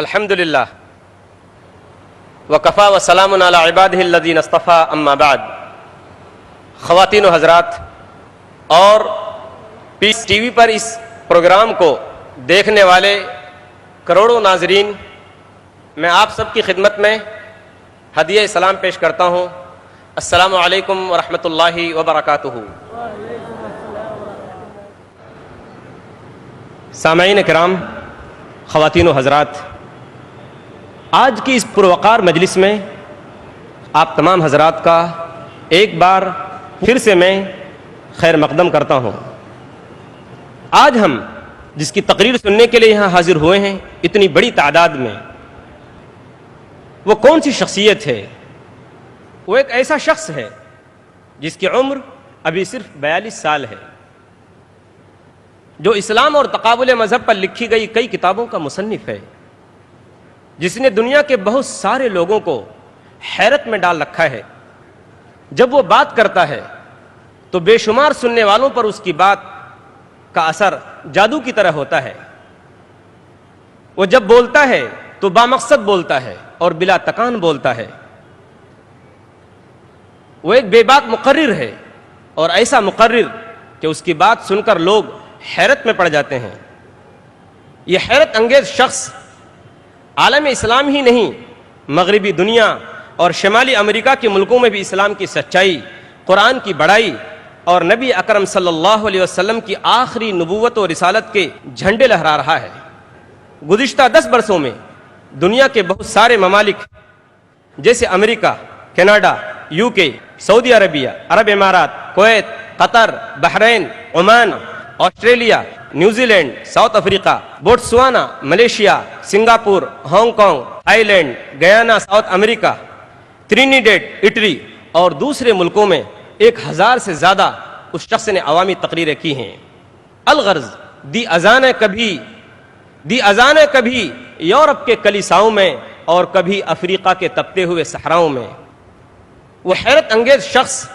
الحمدللہ وکفا وسلام علی عبادہ الذین اصطفیٰ اما بعد. خواتین و حضرات اور پیس ٹی وی پر اس پروگرام کو دیکھنے والے کروڑوں ناظرین، میں آپ سب کی خدمت میں ہدیہ سلام پیش کرتا ہوں. السلام علیکم ورحمۃ اللہ وبرکاتہ. سامعین کرام، خواتین و حضرات، آج کی اس پروقار مجلس میں آپ تمام حضرات کا ایک بار پھر سے میں خیر مقدم کرتا ہوں. آج ہم جس کی تقریر سننے کے لیے یہاں حاضر ہوئے ہیں اتنی بڑی تعداد میں، وہ کون سی شخصیت ہے؟ وہ ایک ایسا شخص ہے جس کی عمر ابھی صرف 42 سال ہے، جو اسلام اور تقابل مذہب پر لکھی گئی کئی کتابوں کا مصنف ہے، جس نے دنیا کے بہت سارے لوگوں کو حیرت میں ڈال رکھا ہے. جب وہ بات کرتا ہے تو بے شمار سننے والوں پر اس کی بات کا اثر جادو کی طرح ہوتا ہے. وہ جب بولتا ہے تو بامقصد بولتا ہے اور بلا تکان بولتا ہے. وہ ایک بے باک مقرر ہے، اور ایسا مقرر کہ اس کی بات سن کر لوگ حیرت میں پڑ جاتے ہیں. یہ حیرت انگیز شخص عالم اسلام ہی نہیں، مغربی دنیا اور شمالی امریکہ کے ملکوں میں بھی اسلام کی سچائی، قرآن کی بڑائی اور نبی اکرم صلی اللہ علیہ وسلم کی آخری نبوت و رسالت کے جھنڈے لہرا رہا ہے. گزشتہ 10 برسوں میں دنیا کے بہت سارے ممالک جیسے امریکہ، کینیڈا، UK، سعودی عربیہ، عرب امارات، Kuwait, Qatar, Bahrain, Oman, Australia, New Zealand, South Africa, Botswana, Malaysia, Singapore, Hong Kong, Thailand, Guyana, South America, Trinidad, Italy اور دوسرے ملکوں میں 1000 سے زیادہ اس شخص نے عوامی تقریریں کی ہیں. الغرض دی اذانیں کبھی یورپ کے کلیساؤں میں اور کبھی افریقہ کے تپتے ہوئے صحراؤں میں. وہ حیرت انگیز شخص،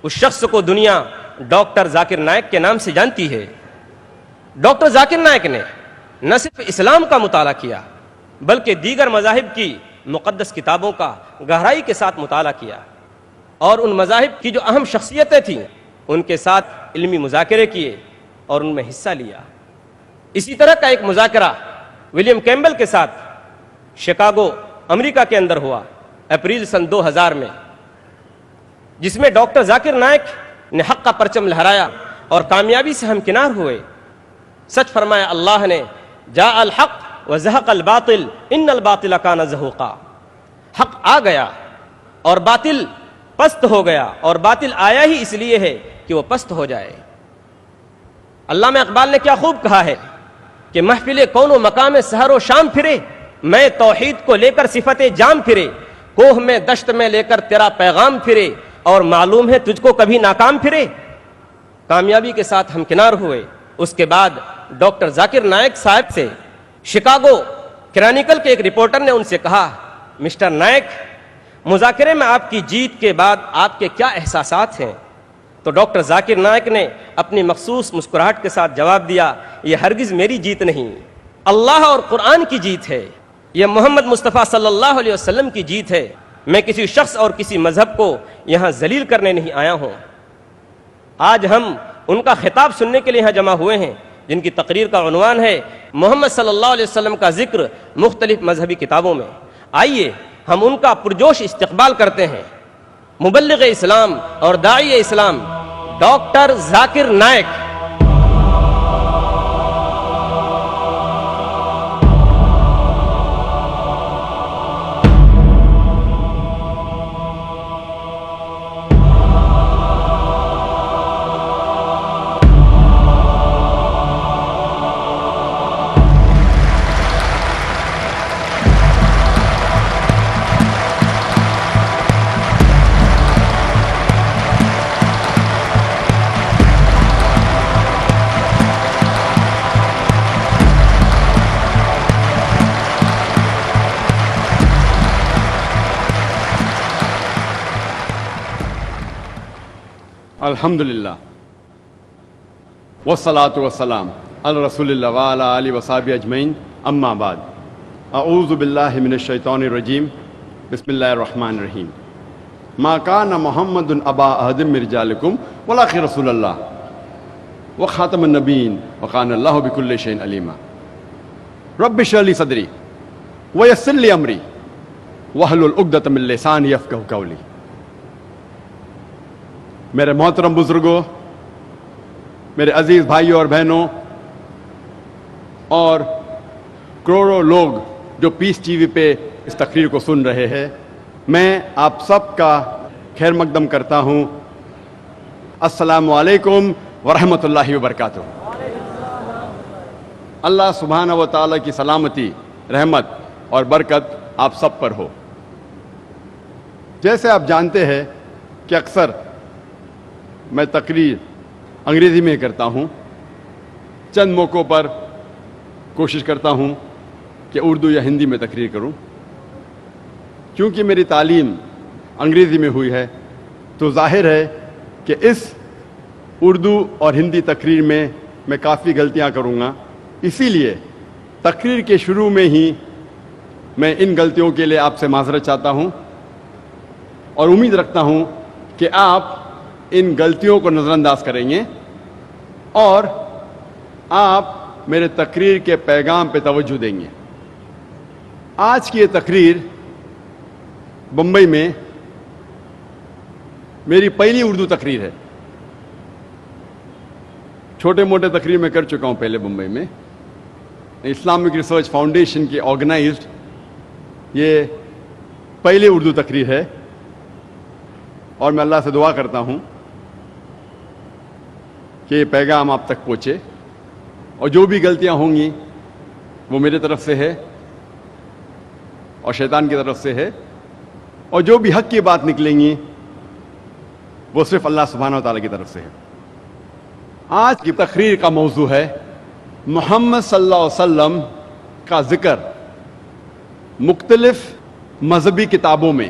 اس شخص کو دنیا ڈاکٹر ذاکر نائک کے نام سے جانتی ہے. ڈاکٹر ذاکر نائک نے نہ صرف اسلام کا مطالعہ کیا بلکہ دیگر مذاہب کی مقدس کتابوں کا گہرائی کے ساتھ مطالعہ کیا، اور ان مذاہب کی جو اہم شخصیتیں تھیں ان کے ساتھ علمی مذاکرے کیے اور ان میں حصہ لیا. اسی طرح کا ایک مذاکرہ ولیم کیمبل کے ساتھ شکاگو، امریکہ کے اندر ہوا اپریل سن 2000 میں، جس میں ڈاکٹر ذاکر نائک نے حق کا پرچم لہرایا اور کامیابی سے ہمکنار ہوئے. سچ فرمایا اللہ نے، جاء الحق وزہق الباطل ان الباطل کان زہوقا. حق آ گیا اور باطل پست ہو گیا، اور باطل آیا ہی اس لیے ہے کہ وہ پست ہو جائے. علامہ اقبال نے کیا خوب کہا ہے کہ محفل کون و مقام سحر و شام پھرے، میں توحید کو لے کر صفت جام پھرے، کوہ میں دشت میں لے کر تیرا پیغام پھرے، اور معلوم ہے تجھ کو کبھی ناکام پھرے. کامیابی کے ساتھ ہمکنار ہوئے. اس کے بعد ڈاکٹر ذاکر نائک صاحب سے شکاگو کرانیکل کے ایک رپورٹر نے ان سے کہا، مسٹر نائک، مذاکرے میں آپ کی جیت کے بعد آپ کے کیا احساسات ہیں؟ تو ڈاکٹر ذاکر نائک نے اپنی مخصوص مسکراہٹ کے ساتھ جواب دیا، یہ ہرگز میری جیت نہیں، اللہ اور قرآن کی جیت ہے، یہ محمد مصطفیٰ صلی اللہ علیہ وسلم کی جیت ہے. میں کسی شخص اور کسی مذہب کو یہاں ذلیل کرنے نہیں آیا ہوں. آج ہم ان کا خطاب سننے کے لیے یہاں جمع ہوئے ہیں، جن کی تقریر کا عنوان ہے محمد صلی اللہ علیہ وسلم کا ذکر مختلف مذہبی کتابوں میں. آئیے ہم ان کا پرجوش استقبال کرتے ہیں. مبلغ اسلام اور داعی اسلام ڈاکٹر ذاکر نائک. الحمدللہ والصلاة والسلام علی رسول اللہ وعلی آلہ وصحبہ اجمعین، اما بعد. اعوذ باللہ من الشیطان الرجیم بسم اللہ الرحمن الرحیم ما کان محمد ابا احد من رجالکم ولکن رسول اللہ وخاتم النبیین وکان اللہ بکل شیء علیما رب اشرح لی صدری ویسر لی امری واحلل عقدۃ من لسانی یفقہوا قولی۔ میرے محترم بزرگوں، میرے عزیز بھائیوں اور بہنوں، اور کروڑوں لوگ جو پیس ٹی وی پہ اس تقریر کو سن رہے ہیں، میں آپ سب کا خیر مقدم کرتا ہوں۔ السلام علیکم ورحمۃ اللہ وبرکاتہ۔ اللہ سبحانہ و تعالیٰ کی سلامتی، رحمت اور برکت آپ سب پر ہو۔ جیسے آپ جانتے ہیں کہ اکثر میں تقریر انگریزی میں کرتا ہوں، چند موقعوں پر کوشش کرتا ہوں کہ اردو یا ہندی میں تقریر کروں۔ کیونکہ میری تعلیم انگریزی میں ہوئی ہے تو ظاہر ہے کہ اس اردو اور ہندی تقریر میں کافی غلطیاں کروں گا۔ اسی لیے تقریر کے شروع میں ہی میں ان غلطیوں کے لیے آپ سے معذرت چاہتا ہوں، اور امید رکھتا ہوں کہ آپ ان غلطیوں کو نظر انداز کریں گے اور آپ میرے تقریر کے پیغام پہ توجہ دیں گے۔ آج کی یہ تقریر بمبئی میں میری پہلی اردو تقریر ہے۔ چھوٹے موٹے تقریر میں کر چکا ہوں پہلے بمبئی میں، اسلامک ریسرچ فاؤنڈیشن کی آرگنائزڈ یہ پہلی اردو تقریر ہے، اور میں اللہ سے دعا کرتا ہوں کہ یہ پیغام آپ تک پہنچے، اور جو بھی غلطیاں ہوں گی وہ میرے طرف سے ہے اور شیطان کی طرف سے ہے، اور جو بھی حق کی بات نکلیں گی وہ صرف اللہ سبحانہ و تعالیٰ کی طرف سے ہے۔ آج کی تقریر کا موضوع ہے محمد صلی اللہ علیہ وسلم کا ذکر مختلف مذہبی کتابوں میں۔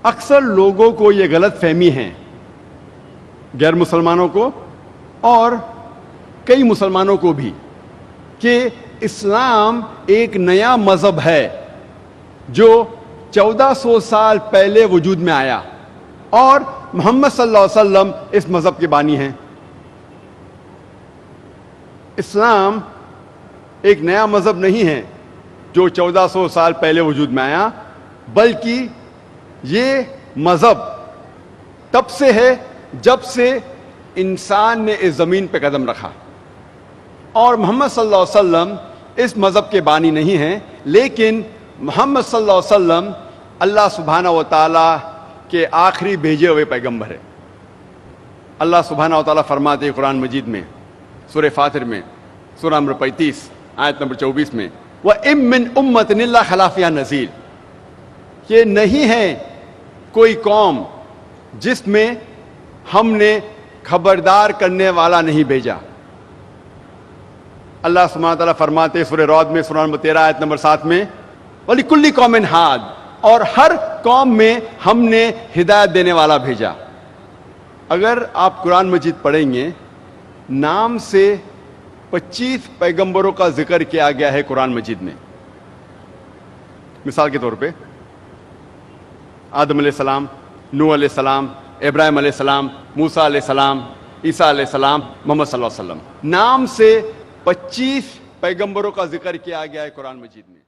اکثر لوگوں کو یہ غلط فہمی ہے، غیر مسلمانوں کو اور کئی مسلمانوں کو بھی، کہ اسلام ایک نیا مذہب ہے جو 1400 سال پہلے وجود میں آیا، اور محمد صلی اللہ علیہ وسلم اس مذہب کے بانی ہیں۔ اسلام ایک نیا مذہب نہیں ہے جو 1400 سال پہلے وجود میں آیا، بلکہ یہ مذہب تب سے ہے جب سے انسان نے اس زمین پہ قدم رکھا، اور محمد صلی اللہ علیہ وسلم اس مذہب کے بانی نہیں ہیں، لیکن محمد صلی اللہ علیہ وسلم اللہ سبحانہ و تعالیٰ کے آخری بھیجے ہوئے پیغمبر ہے۔ اللہ سبحانہ و تعالیٰ فرماتے ہیں قرآن مجید میں، سورہ فاطر میں، سورہ نمبر 35 آیت نمبر 24 میں، وَإِن مِّنْ أُمَّةٍ إِلَّا خَلَا فِيهَا نَذِيرٌ، کہ نہیں ہے کوئی قوم جس میں ہم نے خبردار کرنے والا نہیں بھیجا۔ اللہ سبحانہ تعالیٰ فرماتے سورہ رعد میں، سورہ نمبر 13 آیت نمبر 7 میں، وَلِكُلِّ قَوْمٍ ہَادٍ، اور ہر قوم میں ہم نے ہدایت دینے والا بھیجا۔ اگر آپ قرآن مجید پڑھیں گے، نام سے 25 پیغمبروں کا ذکر کیا گیا ہے قرآن مجید میں۔ مثال کے طور پہ آدم علیہ السلام، نوح علیہ السلام، ابراہیم علیہ السلام، موسیٰ علیہ السلام، عیسیٰ علیہ السلام، محمد صلی اللہ علیہ وسلم، نام سے 25 پیغمبروں کا ذکر کیا گیا ہے قرآن مجید میں۔